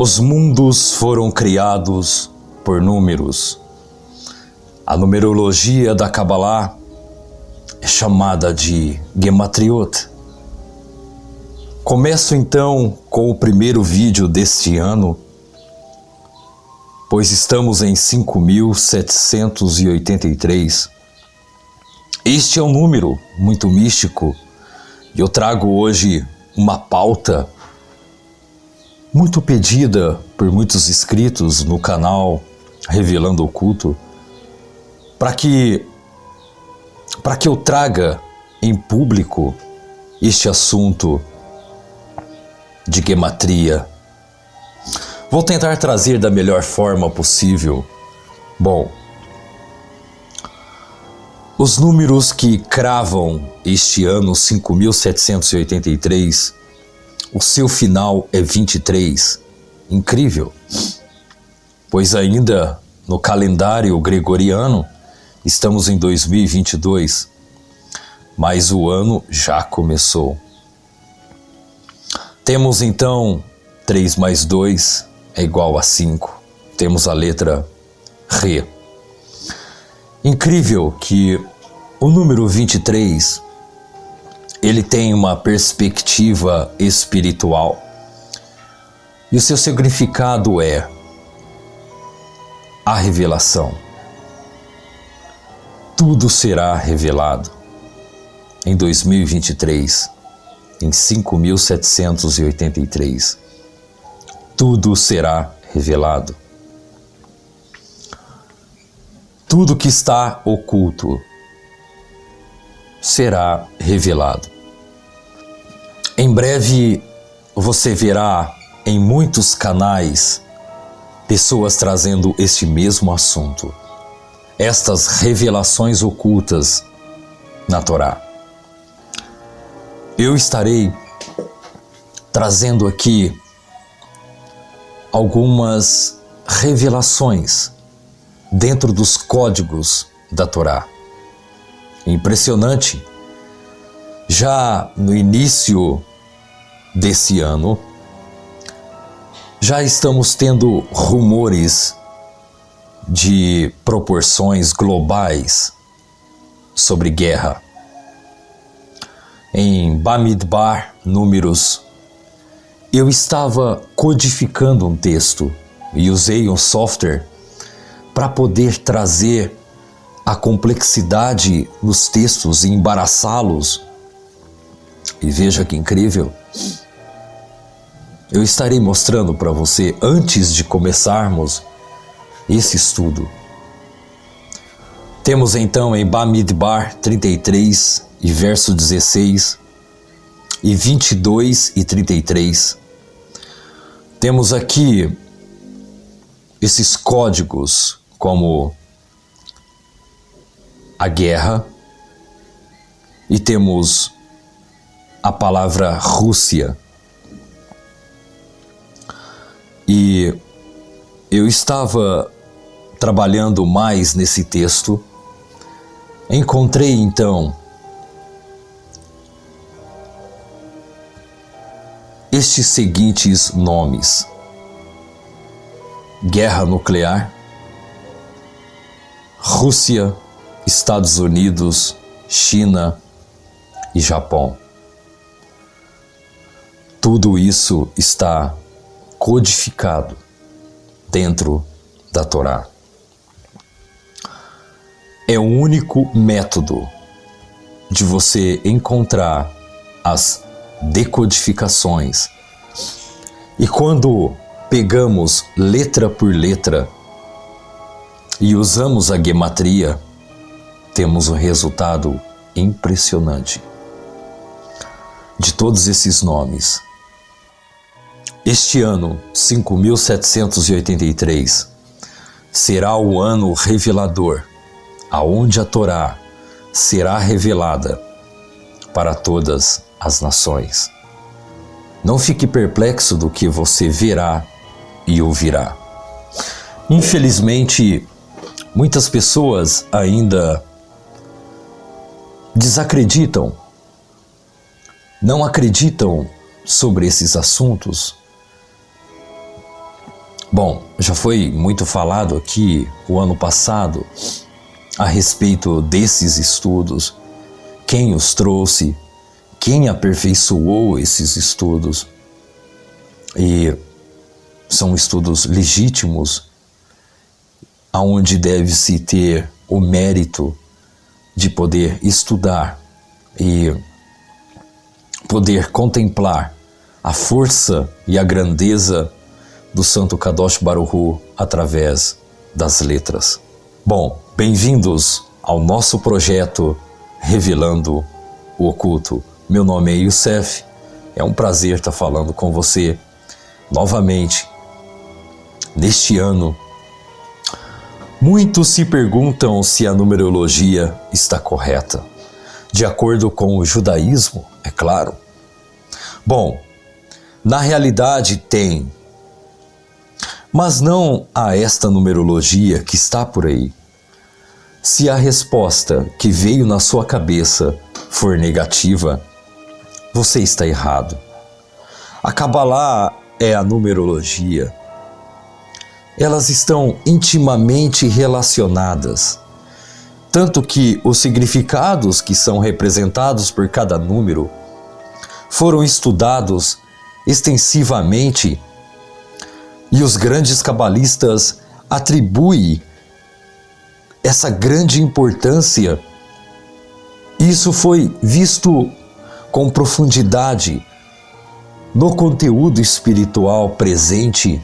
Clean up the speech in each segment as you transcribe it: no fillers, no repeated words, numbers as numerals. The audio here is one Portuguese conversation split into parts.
Os mundos foram criados por números. A numerologia da Kabbalah é chamada de Gematriot. Começo então com o primeiro vídeo deste ano, pois estamos em 5.783. Este é um número muito místico e eu trago hoje uma pauta muito pedida por muitos inscritos no canal Revelando Oculto, para que eu traga em público este assunto de gematria. Vou tentar trazer da melhor forma possível. Bom, os números que cravam este ano 5.783, o seu final é 23. Incrível, pois ainda no calendário gregoriano estamos em 2022, mas o ano já começou. Temos então 3 mais 2 é igual a 5. Temos a letra Re. Incrível que o número 23, ele tem uma perspectiva espiritual. E o seu significado é a revelação. Tudo será revelado em 2023, em 5.783. Tudo será revelado. Tudo que está oculto será revelado. Em breve você verá em muitos canais pessoas trazendo este mesmo assunto, estas revelações ocultas na Torá. Eu estarei trazendo aqui algumas revelações dentro dos códigos da Torá. Impressionante, já no início desse ano, já estamos tendo rumores de proporções globais sobre guerra. Em Bamidbar, Números, eu estava codificando um texto e usei um software para poder trazer a complexidade nos textos e embaraçá-los. E veja que incrível. Eu estarei mostrando para você antes de começarmos esse estudo. Temos então em Bamidbar 33 e verso 16 e 22 e 33. Temos aqui esses códigos como a guerra, e temos a palavra Rússia. E eu estava trabalhando mais nesse texto, encontrei então estes seguintes nomes: guerra nuclear, Rússia, Estados Unidos, China e Japão. Tudo isso está codificado dentro da Torá. É o único método de você encontrar as decodificações. E quando pegamos letra por letra e usamos a gematria, temos um resultado impressionante de todos esses nomes. Este ano, 5.783, será o ano revelador, aonde a Torá será revelada para todas as nações. Não fique perplexo do que você verá e ouvirá. Infelizmente, muitas pessoas ainda desacreditam, não acreditam sobre esses assuntos, Bom, já foi muito falado aqui o ano passado a respeito desses estudos, quem os trouxe, quem aperfeiçoou esses estudos. E são estudos legítimos, aonde deve-se ter o mérito de poder estudar e poder contemplar a força e a grandeza do Santo Kadosh Baruch Hu através das letras. Bom, bem-vindos ao nosso projeto Revelando o Oculto. Meu nome é Youssef, é um prazer estar falando com você novamente. Neste ano, muitos se perguntam se a numerologia está correta, de acordo com o judaísmo, é claro. Bom, na realidade tem, mas não a esta numerologia que está por aí. Se a resposta que veio na sua cabeça for negativa, você está errado. A Kabbalah é a numerologia. Elas estão intimamente relacionadas, tanto que os significados que são representados por cada número foram estudados extensivamente e os grandes cabalistas atribuem essa grande importância. Isso foi visto com profundidade no conteúdo espiritual presente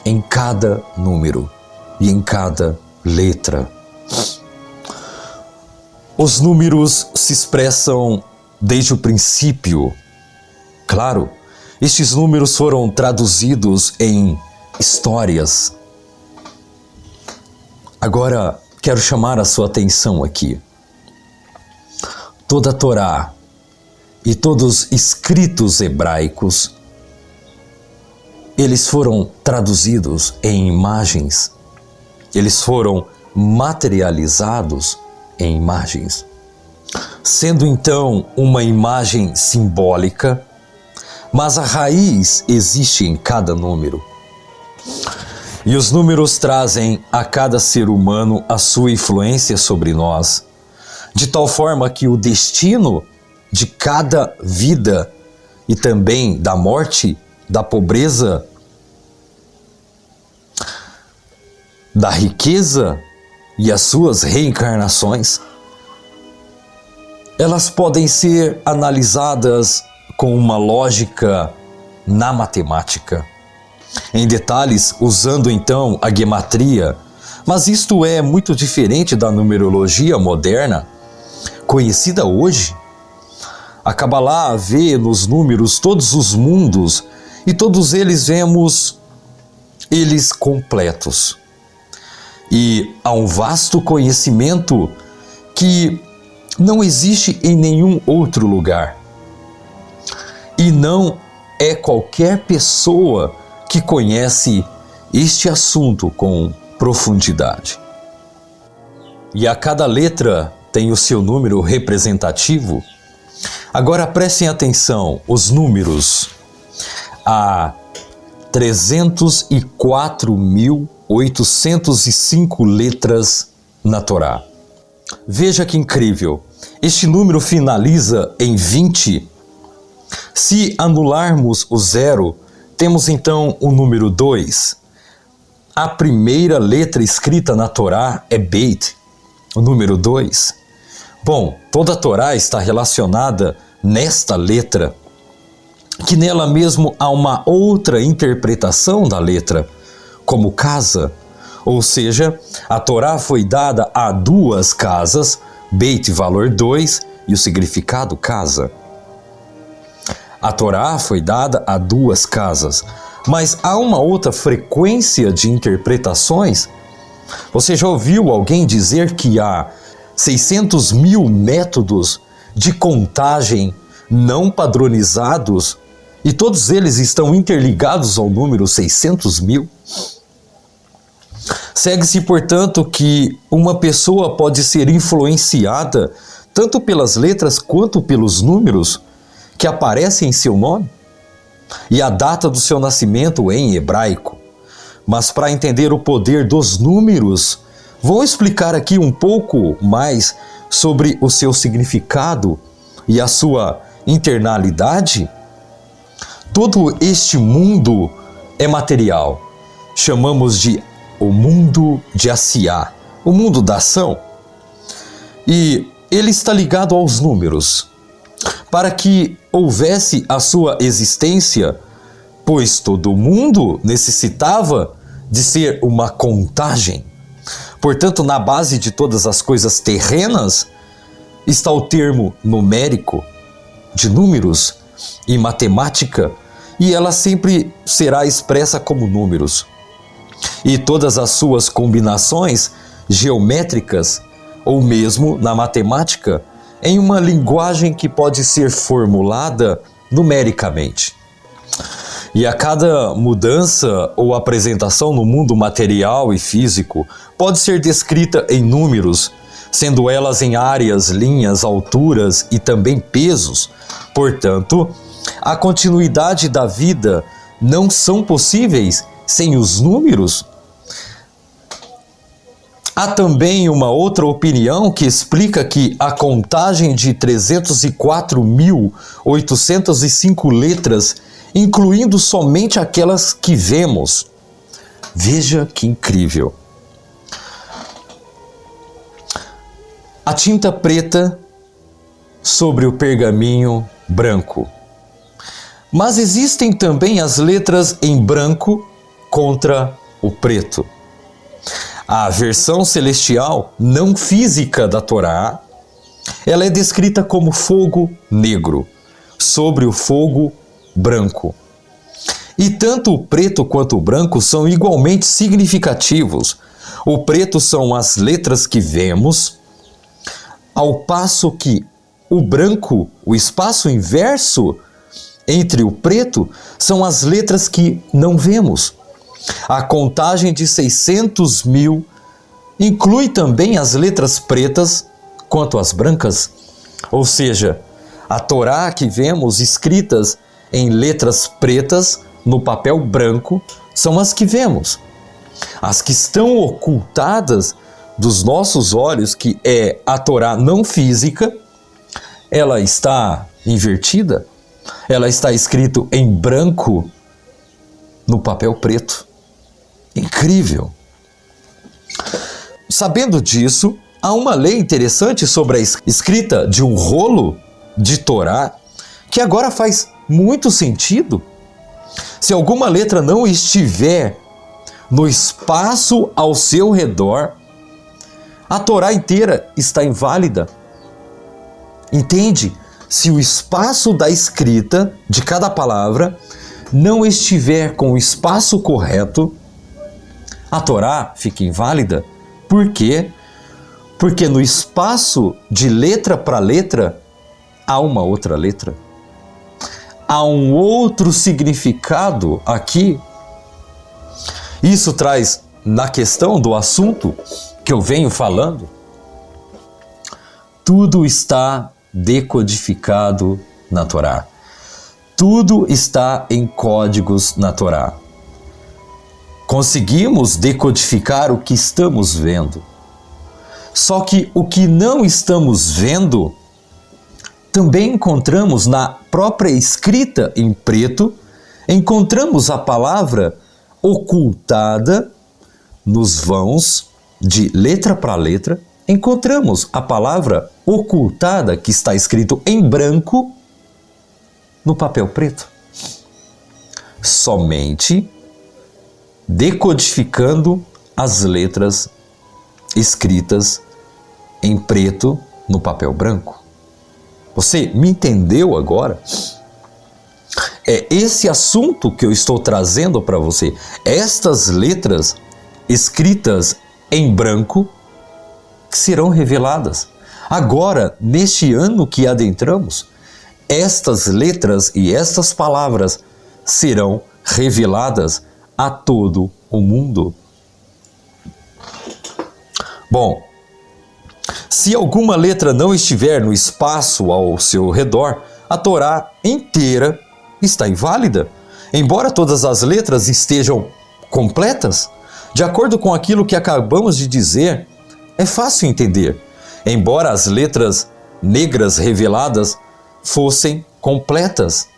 em cada número e em cada letra. Os números se expressam desde o princípio. Claro, estes números foram traduzidos em histórias. Agora, quero chamar a sua atenção aqui. Toda a Torá e todos os escritos hebraicos, eles foram traduzidos em imagens. Eles foram materializados em imagens. Sendo então uma imagem simbólica, mas a raiz existe em cada número. E os números trazem a cada ser humano a sua influência sobre nós, de tal forma que o destino de cada vida e também da morte, da pobreza, da riqueza e as suas reencarnações, elas podem ser analisadas com uma lógica na matemática, em detalhes usando então a gematria, mas isto é muito diferente da numerologia moderna, conhecida hoje. A Kabbalah vê nos números todos os mundos e todos eles vemos eles completos. E há um vasto conhecimento que não existe em nenhum outro lugar. E não é qualquer pessoa que conhece este assunto com profundidade. E a cada letra tem o seu número representativo. Agora prestem atenção, os números. Há 304.805 letras na Torá. Veja que incrível, este número finaliza em 20. Se anularmos o 0, temos então o número 2. A primeira letra escrita na Torá é Beit, o número 2. Bom, toda a Torá está relacionada nesta letra, que nela mesmo há uma outra interpretação da letra, como casa. Ou seja, a Torá foi dada a duas casas, Beit valor 2 e o significado casa. A Torá foi dada a duas casas, mas há uma outra frequência de interpretações. Você já ouviu alguém dizer que há 600 mil métodos de contagem não padronizados e todos eles estão interligados ao número 600 mil? Segue-se, portanto, que uma pessoa pode ser influenciada tanto pelas letras quanto pelos números que aparecem em seu nome e a data do seu nascimento em hebraico. mas para entender o poder dos números, vou explicar aqui um pouco mais sobre o seu significado e a sua internalidade. Todo este mundo é material. Chamamos de o mundo de Asiá, o mundo da ação. E ele está ligado aos números. Para que houvesse a sua existência, pois todo mundo necessitava de ser uma contagem. Portanto, na base de todas as coisas terrenas está o termo numérico, de números e matemática, e ela sempre será expressa como números. E todas as suas combinações geométricas, ou mesmo na matemática, em uma linguagem que pode ser formulada numericamente. E a cada mudança ou apresentação no mundo material e físico pode ser descrita em números, sendo elas em áreas, linhas, alturas e também pesos. Portanto, a continuidade da vida não são possíveis sem os números. Há também uma outra opinião que explica que a contagem de 304.805 letras, incluindo somente aquelas que vemos. Veja que incrível. A tinta preta sobre o pergaminho branco. Mas existem também as letras em branco contra o preto. A versão celestial não física da Torá, ela é descrita como fogo negro sobre o fogo branco. E tanto o preto quanto o branco são igualmente significativos. O preto são as letras que vemos, ao passo que o branco, o espaço inverso entre o preto, são as letras que não vemos. A contagem de 600 mil inclui também as letras pretas quanto as brancas, ou seja, a Torá que vemos escritas em letras pretas no papel branco são as que vemos. As que estão ocultadas dos nossos olhos, que é a Torá não física, ela está invertida, ela está escrito em branco no papel preto. Incrível! Sabendo disso, há uma lei interessante sobre a escrita de um rolo de Torá que agora faz muito sentido. Se alguma letra não estiver no espaço ao seu redor, a Torá inteira está inválida. Entende? Se o espaço da escrita de cada palavra não estiver com o espaço correto, a Torá fica inválida. Por quê? Porque no espaço de letra para letra há uma outra letra. Há um outro significado aqui. Isso traz, na questão do assunto que eu venho falando, tudo está decodificado na Torá. Tudo está em códigos na Torá. Conseguimos decodificar o que estamos vendo. Só que o que não estamos vendo, também encontramos na própria escrita em preto, encontramos a palavra ocultada nos vãos de letra para letra, encontramos a palavra ocultada que está escrito em branco no papel preto. Somente decodificando as letras escritas em preto no papel branco. Você me entendeu agora? É esse assunto que eu estou trazendo para você. Estas letras escritas em branco que serão reveladas. Agora, neste ano que adentramos, estas letras e estas palavras serão reveladas a todo o mundo. Bom, se alguma letra não estiver no espaço ao seu redor, a Torá inteira está inválida. Embora todas as letras estejam completas? De acordo com aquilo que acabamos de dizer, é fácil entender. Embora as letras negras reveladas fossem completas,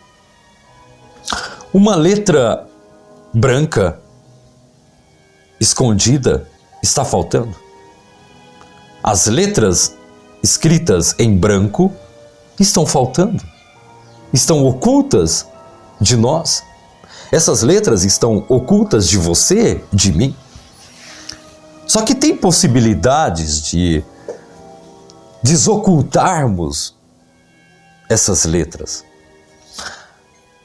uma letra branca escondida está faltando. As letras escritas em branco estão faltando, estão ocultas de nós. Essas letras estão ocultas de você, de mim. Só que tem possibilidades de desocultarmos essas letras.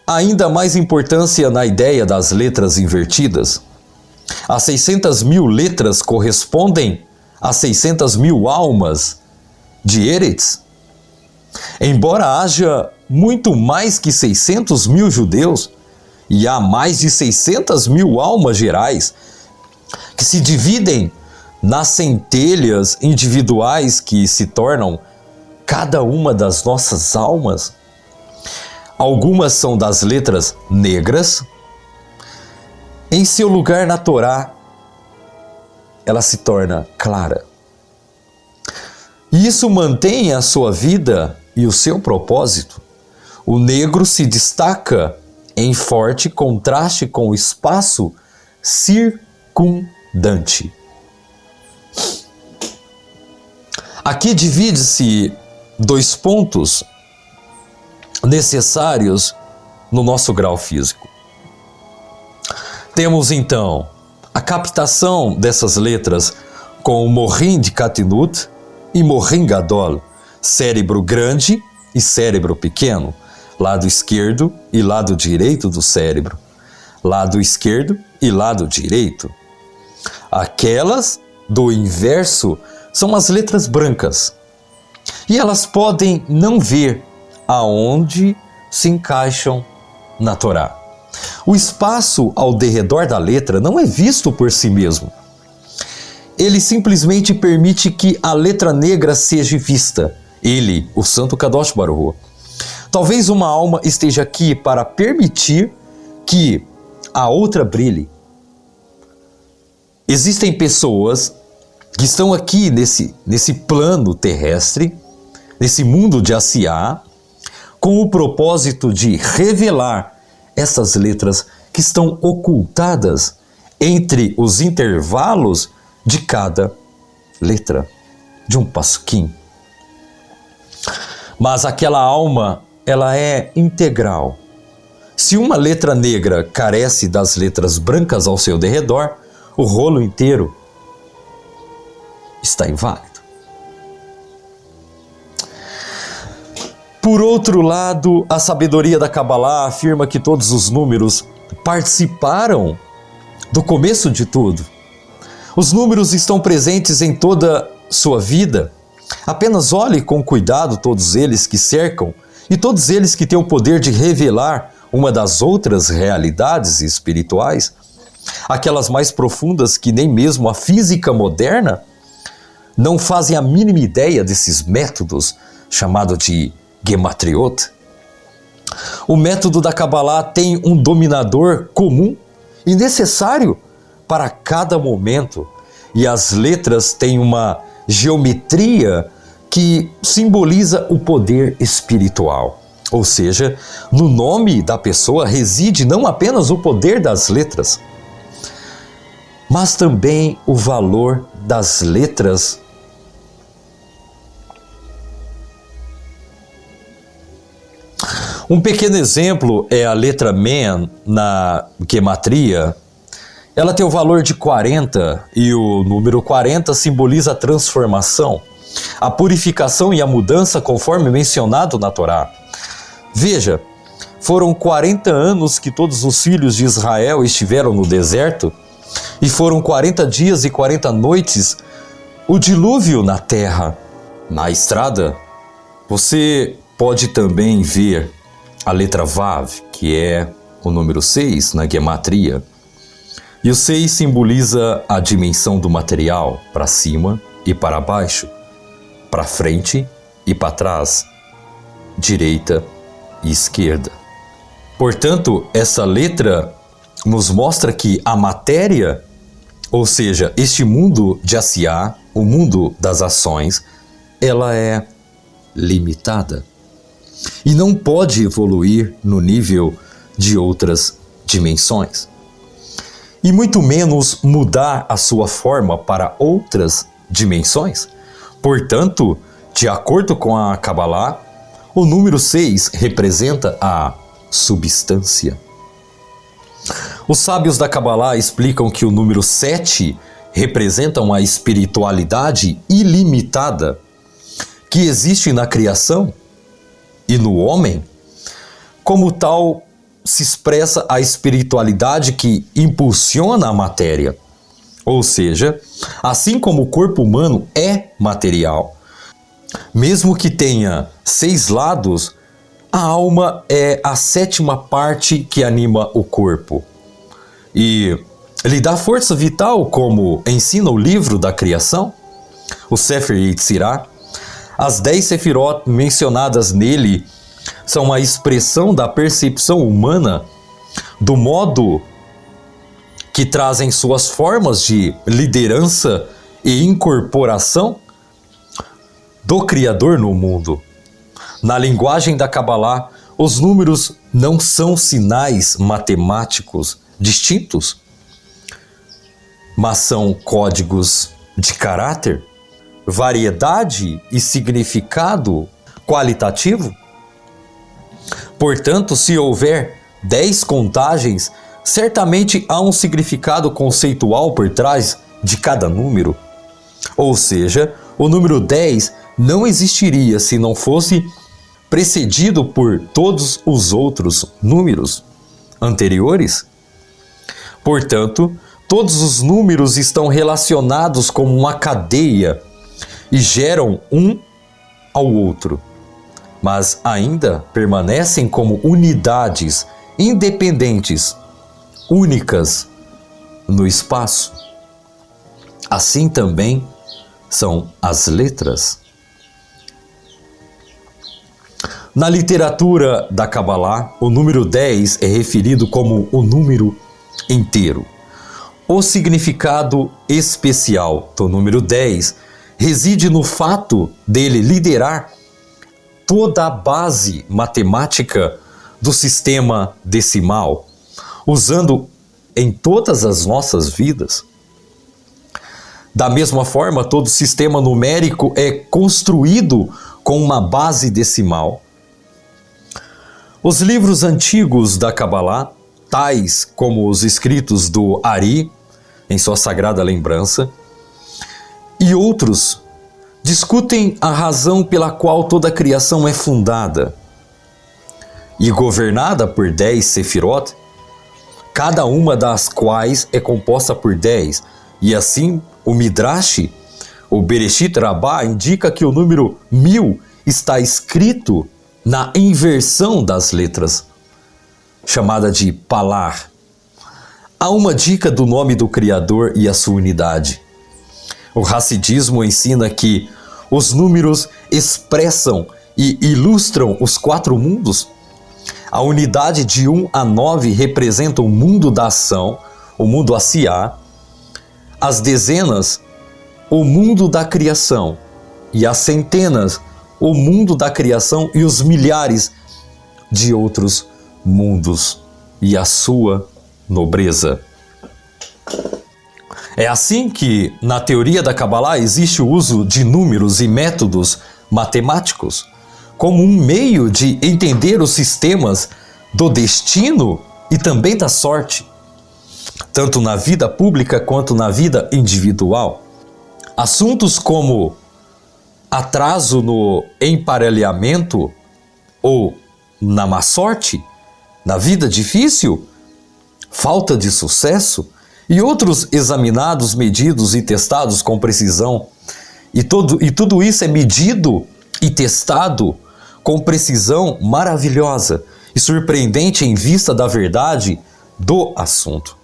Há ainda mais importância na ideia das letras invertidas. As 600 mil letras correspondem a 600 mil almas de Eretz. Embora haja muito mais que 600 mil judeus, e há mais de 600 mil almas gerais, que se dividem nas centelhas individuais que se tornam cada uma das nossas almas. Algumas são das letras negras. Em seu lugar na Torá, ela se torna clara. E isso mantém a sua vida e o seu propósito. O negro se destaca em forte contraste com o espaço circundante. Aqui divide-se 2 pontos necessários no nosso grau físico. Temos então a captação dessas letras com o Morim de Katinut e Morim Gadol, cérebro grande e cérebro pequeno, lado esquerdo e lado direito do cérebro, lado esquerdo e lado direito. Aquelas do inverso são as letras brancas, e elas podem não ver aonde se encaixam na Torá. O espaço ao derredor da letra não é visto por si mesmo. Ele simplesmente permite que a letra negra seja vista. Ele, o Santo Kadosh Baruch Hu. Talvez uma alma esteja aqui para permitir que a outra brilhe. Existem pessoas que estão aqui nesse plano terrestre, nesse mundo de Asiá, com o propósito de revelar essas letras que estão ocultadas entre os intervalos de cada letra, de um passuquim. Mas aquela alma, ela é integral. Se uma letra negra carece das letras brancas ao seu derredor, o rolo inteiro está inválido. Por outro lado, a sabedoria da Kabbalah afirma que todos os números participaram do começo de tudo. Os números estão presentes em toda sua vida. Apenas olhe com cuidado todos eles que cercam e todos eles que têm o poder de revelar uma das outras realidades espirituais, aquelas mais profundas que nem mesmo a física moderna não fazem a mínima ideia desses métodos chamados de Gematriot. O método da Kabbalah tem um dominador comum e necessário para cada momento, e as letras têm uma geometria que simboliza o poder espiritual. Ou seja, no nome da pessoa reside não apenas o poder das letras, mas também o valor das letras. Um pequeno exemplo é a letra Men na Gematria. Ela tem o valor de 40 e o número 40 simboliza a transformação, a purificação e a mudança conforme mencionado na Torá. Veja, foram 40 anos que todos os filhos de Israel estiveram no deserto e foram 40 dias e 40 noites o dilúvio na terra. Na estrada, você pode também ver a letra Vav, que é o número 6 na Gematria. E o 6 simboliza a dimensão do material, para cima e para baixo, para frente e para trás, direita e esquerda. Portanto, essa letra nos mostra que a matéria matéria, ou seja, este mundo de Asiá, o mundo das ações, ela é limitada e não pode evoluir no nível de outras dimensões, e muito menos mudar a sua forma para outras dimensões. Portanto, de acordo com a Kabbalah, o número 6 representa a substância. Os sábios da Kabbalah explicam que o número 7 representa uma espiritualidade ilimitada que existe na criação e no homem. Como tal, se expressa a espiritualidade que impulsiona a matéria. Ou seja, assim como o corpo humano é material, mesmo que tenha 6 lados, a alma é a 7ª parte que anima o corpo e lhe dá força vital, como ensina o livro da criação, o Sefer Yetzirah. As 10 Sefirot mencionadas nele são a expressão da percepção humana do modo que trazem suas formas de liderança e incorporação do Criador no mundo. Na linguagem da Kabbalah, os números não são sinais matemáticos distintos, mas são códigos de caráter, variedade e significado qualitativo. Portanto, se houver 10 contagens, certamente há um significado conceitual por trás de cada número. Ou seja, o número 10 não existiria se não fosse precedido por todos os outros números anteriores. Portanto, todos os números estão relacionados como uma cadeia e geram um ao outro, mas ainda permanecem como unidades independentes, únicas no espaço. Assim também são as letras. Na literatura da Kabbalah, o número 10 é referido como o número inteiro. O significado especial do número 10 reside no fato dele liderar toda a base matemática do sistema decimal, usando em todas as nossas vidas. Da mesma forma, todo sistema numérico é construído com uma base decimal. Os livros antigos da Kabbalah, tais como os escritos do Ari, em sua sagrada lembrança, e outros, discutem a razão pela qual toda a criação é fundada e governada por 10 Sefirot, cada uma das quais é composta por 10, e assim o Midrash, o Bereshit Rabbah, indica que o número 1000 está escrito na inversão das letras, chamada de Palar. Há uma dica do nome do Criador e a sua unidade. O Hassidismo ensina que os números expressam e ilustram os 4 mundos. A unidade de 1 a 9 representa o mundo da ação, o mundo Asiá, as dezenas, o mundo da criação, e as centenas, o mundo da criação, e os milhares de outros mundos e a sua nobreza. É assim que, na teoria da Kabbalah, existe o uso de números e métodos matemáticos como um meio de entender os sistemas do destino e também da sorte, tanto na vida pública quanto na vida individual. Assuntos como atraso no emparelhamento ou na má sorte, na vida difícil, falta de sucesso e outros examinados, medidos e testados com precisão. E tudo isso é medido e testado com precisão maravilhosa e surpreendente em vista da verdade do assunto.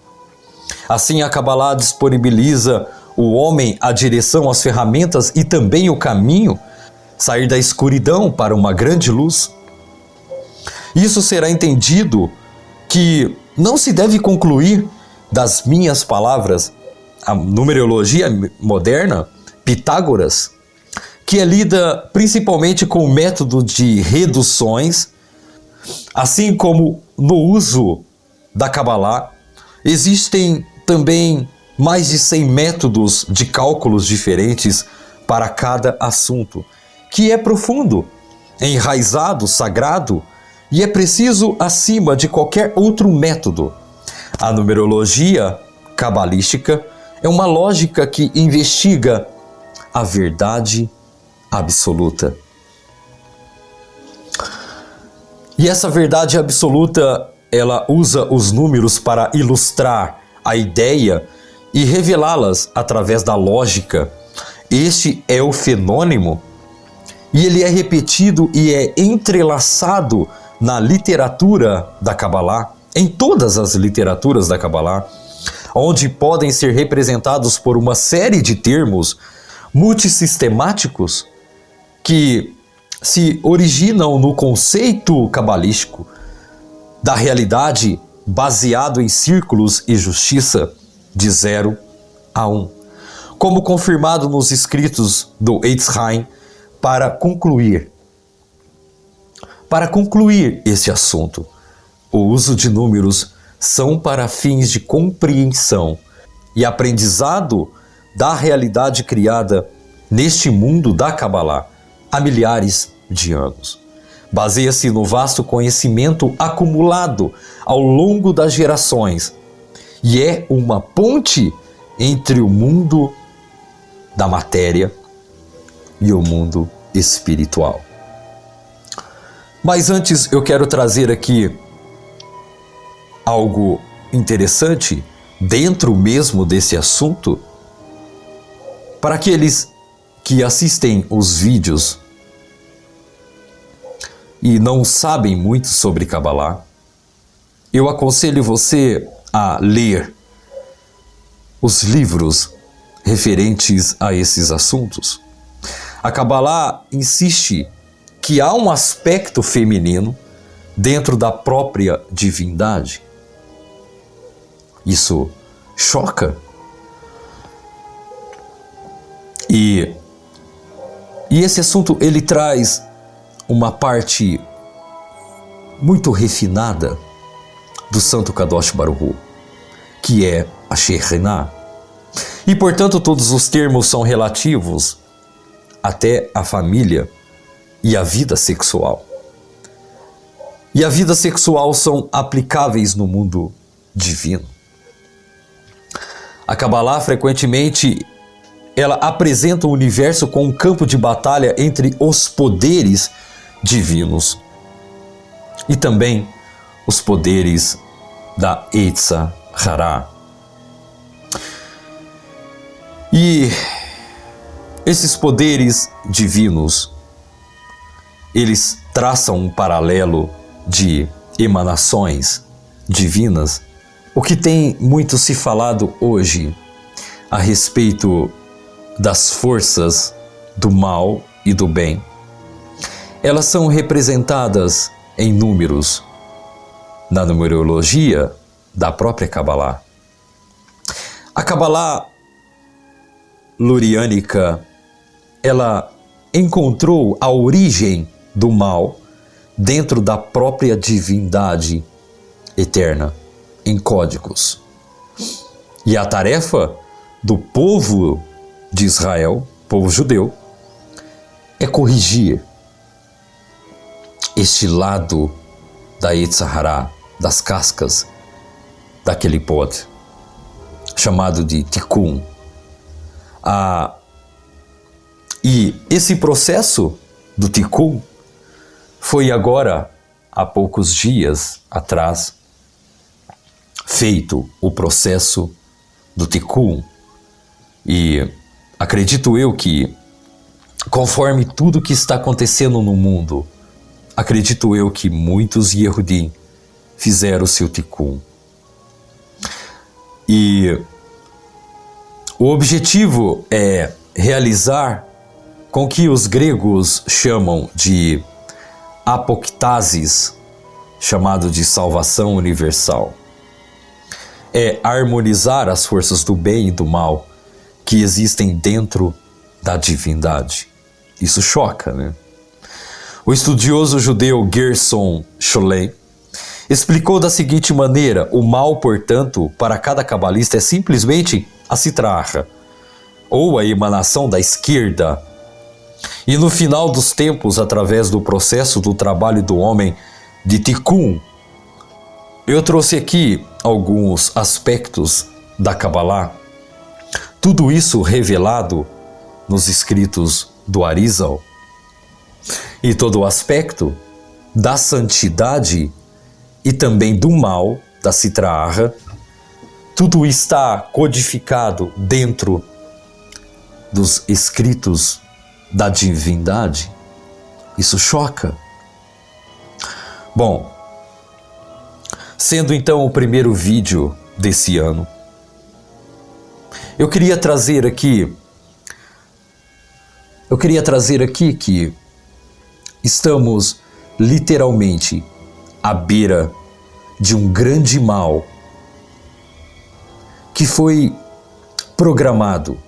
Assim, a Kabbalah disponibiliza o homem a direção, as ferramentas e também o caminho, sair da escuridão para uma grande luz. Isso será entendido que não se deve concluir das minhas palavras, a numerologia moderna, Pitágoras, que é lida principalmente com o método de reduções, assim como no uso da Kabbalah, existem também mais de 100 métodos de cálculos diferentes para cada assunto, que é profundo, enraizado, sagrado e é preciso acima de qualquer outro método. A numerologia cabalística é uma lógica que investiga a verdade absoluta. E essa verdade absoluta, ela usa os números para ilustrar a ideia e revelá-las através da lógica. Este é o fenômeno e ele é repetido e é entrelaçado na literatura da Kabbalah, em todas as literaturas da Kabbalah, onde podem ser representados por uma série de termos multissistemáticos que se originam no conceito cabalístico da realidade baseado em círculos e justiça de 0 a 1, como confirmado nos escritos do Eitz Chaim. Para concluir esse assunto, o uso de números são para fins de compreensão e aprendizado da realidade criada neste mundo da Kabbalah há milhares de anos. Baseia-se no vasto conhecimento acumulado ao longo das gerações e é uma ponte entre o mundo da matéria e o mundo espiritual. Mas antes eu quero trazer aqui algo interessante dentro mesmo desse assunto para aqueles que assistem os vídeos e não sabem muito sobre Kabbalah. Eu aconselho você a ler os livros referentes a esses assuntos. A Kabbalah insiste que há um aspecto feminino dentro da própria divindade. Isso choca. E esse assunto ele traz uma parte muito refinada do Santo Kadosh Baruch Hu, que é a Shekhinah. E portanto todos os termos são relativos até a família e a vida sexual. E a vida sexual são aplicáveis no mundo divino. A Kabbalah frequentemente ela apresenta o universo com um campo de batalha entre os poderes divinos e também os poderes da Yetzer Hara. E esses poderes divinos, eles traçam um paralelo de emanações divinas, o que tem muito se falado hoje a respeito das forças do mal e do bem. Elas são representadas em números na numerologia da própria Kabbalah. A Kabbalah luriânica, ela encontrou a origem do mal dentro da própria divindade eterna, em códigos. E a tarefa do povo de Israel, povo judeu, é corrigir este lado da Yetzer Hara, das cascas daquele pod, chamado de Tikkun. E esse processo do Tikkun foi agora, há poucos dias atrás, feito o processo do Tikkun. E acredito eu que, conforme tudo que está acontecendo no mundo, acredito eu que muitos Yehudim fizeram o seu Tikkun. E o objetivo é realizar com que os gregos chamam de apoktasis, chamado de salvação universal. é harmonizar as forças do bem e do mal que existem dentro da divindade. Isso choca, né? O estudioso judeu Gerson Scholem explicou da seguinte maneira: o mal, portanto, para cada cabalista é simplesmente a Sitra, ou a emanação da esquerda. E no final dos tempos, através do processo do trabalho do homem de Tikkun, eu trouxe aqui alguns aspectos da Kabbalah, tudo isso revelado nos escritos do Arizal, e todo o aspecto da santidade e também do mal, da Sitra, tudo está codificado dentro dos escritos da divindade. Isso choca. Bom, sendo então o primeiro vídeo desse ano, eu queria trazer aqui que estamos literalmente à beira de um grande mal que foi programado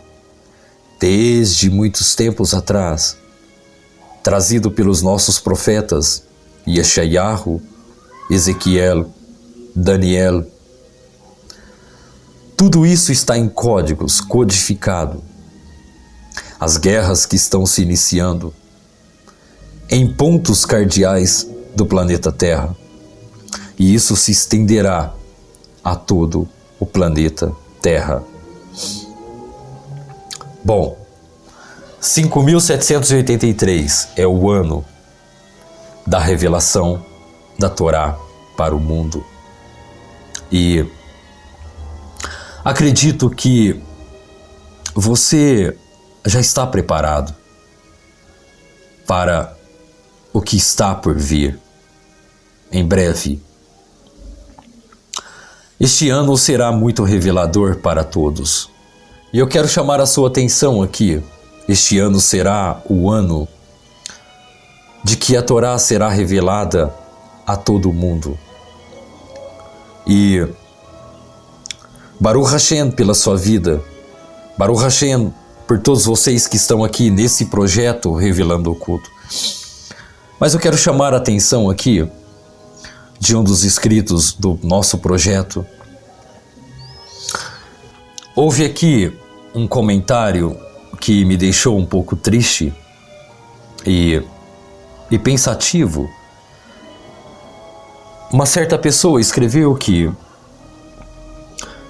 desde muitos tempos atrás, trazido pelos nossos profetas Yeshayahu, Ezequiel, Daniel. Tudo isso está em códigos, codificado. As guerras que estão se iniciando em pontos cardeais do planeta Terra. E isso se estenderá a todo o planeta Terra. Bom, 5.783 é o ano da revelação da Torá para o mundo. E acredito que você já está preparado para o que está por vir em breve. Este ano será muito revelador para todos. E eu quero chamar a sua atenção aqui. Este ano será o ano de que a Torá será revelada a todo mundo. E Baruch Hashem pela sua vida, Baruch Hashem por todos vocês que estão aqui nesse projeto Revelando o Oculto. Mas eu quero chamar a atenção aqui de um dos escritos do nosso projeto. Houve aqui um comentário que me deixou um pouco triste e pensativo. Uma certa pessoa escreveu que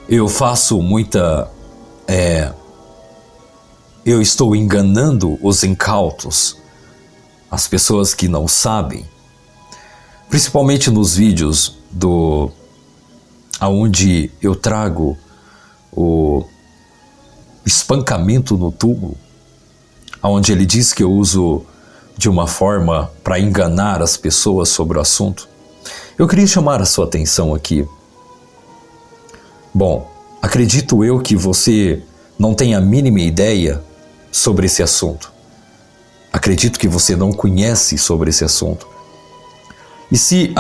eu faço muita... eu estou enganando os incautos, as pessoas que não sabem, principalmente nos vídeos aonde eu trago o espancamento no tubo, onde ele diz que eu uso de uma forma para enganar as pessoas sobre o assunto. Eu queria chamar a sua atenção aqui. Bom, acredito eu que você não tem a mínima ideia sobre esse assunto. Acredito que você não conhece sobre esse assunto. E se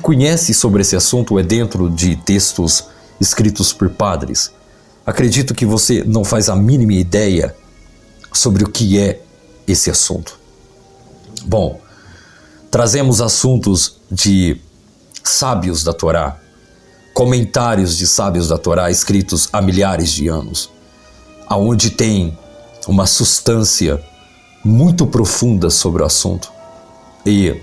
conhece sobre esse assunto é dentro de textos escritos por padres. Acredito que você não faz a mínima ideia sobre o que é esse assunto. Bom, trazemos assuntos de sábios da Torá, comentários de sábios da Torá escritos há milhares de anos, aonde tem uma substância muito profunda sobre o assunto. E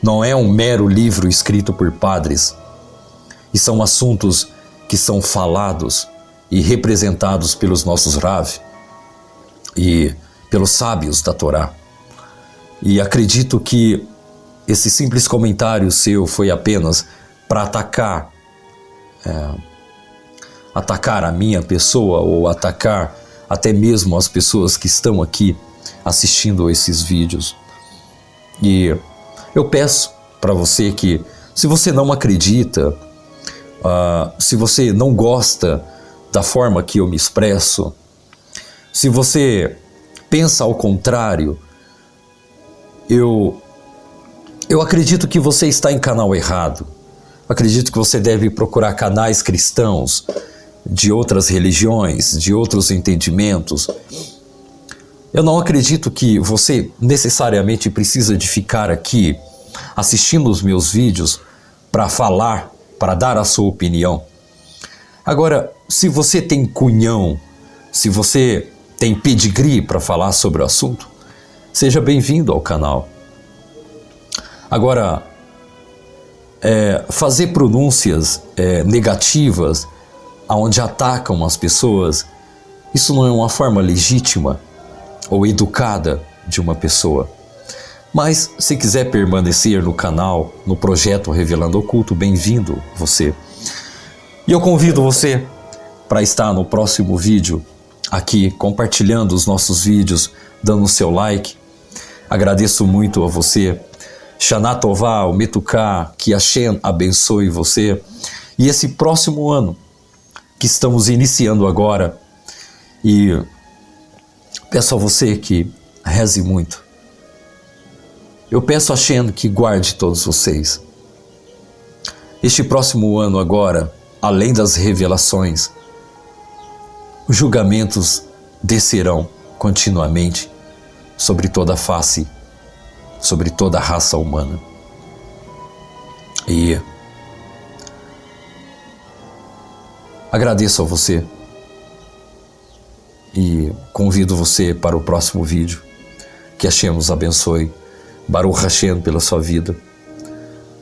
não é um mero livro escrito por padres, e são assuntos que são falados e representados pelos nossos Rav e pelos sábios da Torá. E acredito que esse simples comentário seu foi apenas para atacar a minha pessoa, ou atacar até mesmo as pessoas que estão aqui assistindo esses vídeos. E eu peço para você que, se você não acredita, se você não gosta da forma que eu me expresso, se você pensa ao contrário, eu acredito que você está em canal errado. Acredito que você deve procurar canais cristãos de outras religiões, de outros entendimentos. Eu não acredito que você necessariamente precisa de ficar aqui assistindo os meus vídeos para falar, para dar a sua opinião. Agora, se você tem cunhão, se você tem pedigree para falar sobre o assunto, seja bem-vindo ao canal. Agora, fazer pronúncias negativas, onde atacam as pessoas, isso não é uma forma legítima ou educada de uma pessoa. Mas se quiser permanecer no canal, no projeto Revelando Oculto, bem-vindo você. E eu convido você para estar no próximo vídeo aqui, compartilhando os nossos vídeos, dando o seu like. Agradeço muito a você. Shana Tová, o Metuká, que Hashem abençoe você. E esse próximo ano que estamos iniciando agora, e peço a você que reze muito. Eu peço a Hashem que guarde todos vocês. Este próximo ano agora, além das revelações, os julgamentos descerão continuamente sobre toda a face, sobre toda a raça humana. E agradeço a você e convido você para o próximo vídeo. Que Hashem nos abençoe. Baruch Hashem pela sua vida.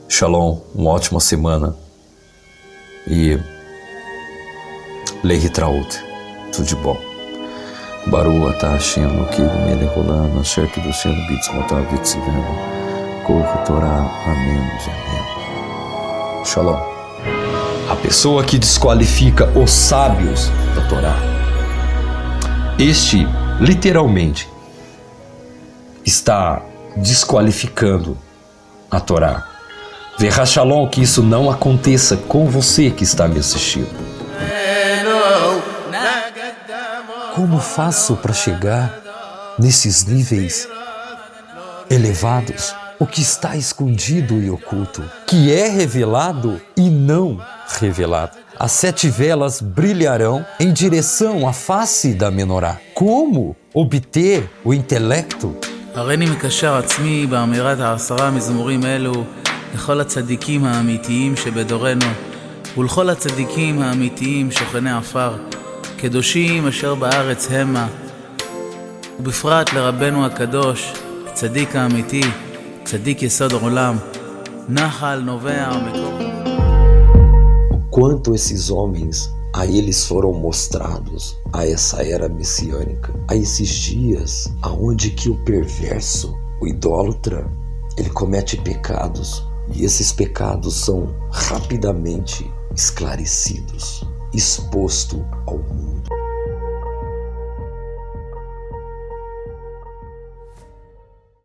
Shalom, uma ótima semana. E Lehitraut, tudo de bom. Baruch atah Hashem Elokeinu melech haolam asher kiddushenu b'tzimotav v'tzivenu kol Torah. Amém e amém. Shalom. A pessoa que desqualifica os sábios da Torá, este literalmente está desqualificando a Torá. Verá Shalom, que isso não aconteça com você que está me assistindo. Como faço para chegar nesses níveis elevados? O que está escondido e oculto, que é revelado e não revelado. As 7 velas brilharão em direção à face da menorá. Como obter o intelecto? הריני מקשר עצמי באמירת 10 מזמורים אלו לכל הצדיקים האמיתיים שבדורנו ולכל הצדיקים האמיתיים שוכני עפר, קדושים אשר בארץ המה, ובפרט לרבנו הקדוש, צדיק האמיתי, צדיק יסוד העולם, נחל נובע מקור. Quanto esses homens, a eles foram mostrados a essa era messiânica, a esses dias aonde que o perverso, o idólatra, ele comete pecados e esses pecados são rapidamente esclarecidos, exposto ao mundo.